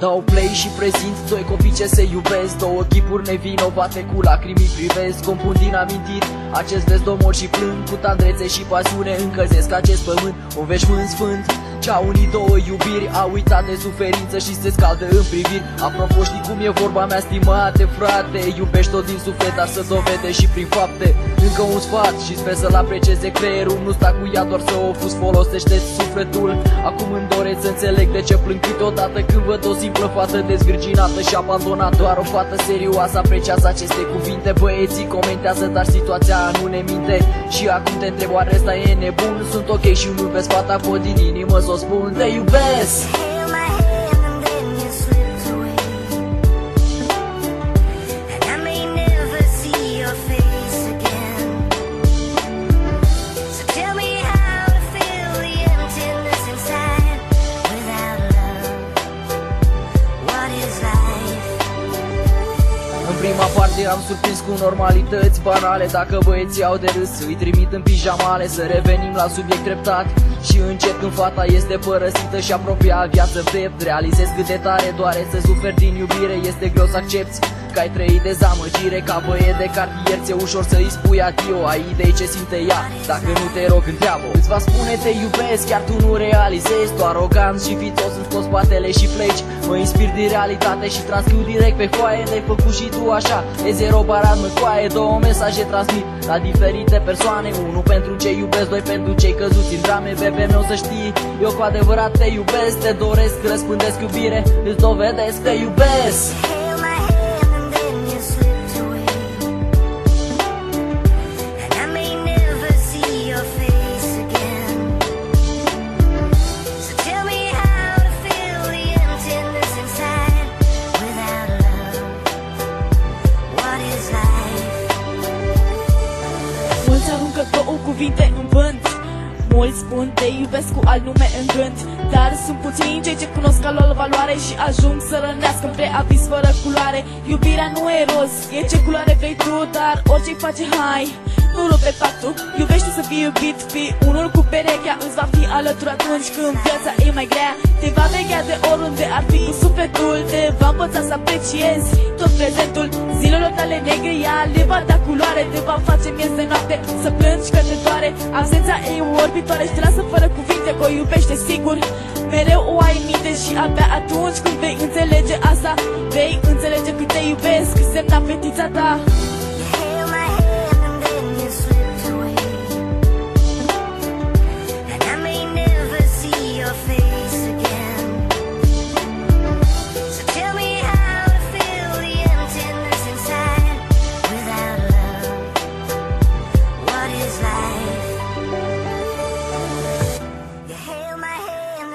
Dau play și prezint doi copii ce se iubesc, două chipuri nevinovate cu lacrimi privesc. Compun din amintiri acest vers domol și plâng, cu tandrețe și pasiune încălzesc acest pământ. Un veșmânt sfânt ce-a unit două iubiri, a uitat de suferință și se scaldă în priviri. Apropo, știi cum e vorba mea, stimate frate, iubești-o din suflet, dar să dovede și prin fapte. Încă un sfat și sper să-l aprecieze creierul, nu sta cu ea doar să o fuzi, folosește sufletul. Acum îmi doresc să înțeleg de ce plâng câteodată când văd o simplă fată dezvirginată și abandonată. Doar o fată serioasă apreciază aceste cuvinte. Băieții comentează, dar situația nu ne minte. Și acum te întreb, oare ăsta e nebun? Sunt ok și nu iubesc fata, pot din inimă să o spun, te iubesc. În prima parte am surprins cu normalități banale. Dacă băieții au de râs, îi trimit în pijamale. Să revenim la subiect treptat și încet când fata este părăsită și apropia viață drept. Realizez cât de tare doare să suferi din iubire. Este greu să accepti că ai trăit dezamăgire. Ca băiet de cartier ți-e ușor să-i spui adio. Ai idei ce simte ea, dacă nu te rog întreabă. Îți va spune te iubesc, chiar tu nu realizezi. Tu arogant și fițos îmi scoți spatele și pleci. Mă inspir din realitate și transcriu direct pe foaie. De-ai făcut și tu așa, e zero barat mă coaie. Două mesaje transmit la diferite persoane. Unul pentru cei iubesc, doi pentru cei căzuți în drame. Bebe meu să știi, eu cu adevărat te iubesc. Te doresc, răspândesc iubire, îți dovedesc, te iubesc. Mulți aruncă două cuvinte în vânt, mulți spun te iubesc cu alt nume în gând. Dar sunt puțini cei ce cunosc ca lor valoare și ajung să rănească pre avis fără culoare. Iubirea nu e roz, e ce culoare vrei tu, dar orice-i face hai, nu rupe pactul. Iubește să fii iubit, fii unul cu perechea. Îți va fi alături atunci când viața e mai grea. Te va vechea de oriunde ar fi cu sufletul. Te va învăța să apreciezi tot prezentul. Zilelor tale negre ea le va da culoare. Te va face miez de noapte să plângi că te doare. Absența e orbitoare și te lasă fără cuvinte, că o iubește sigur. Mereu o ai în minte și abia atunci când vei înțelege asta, vei înțelege cât te iubesc, semna fetița ta.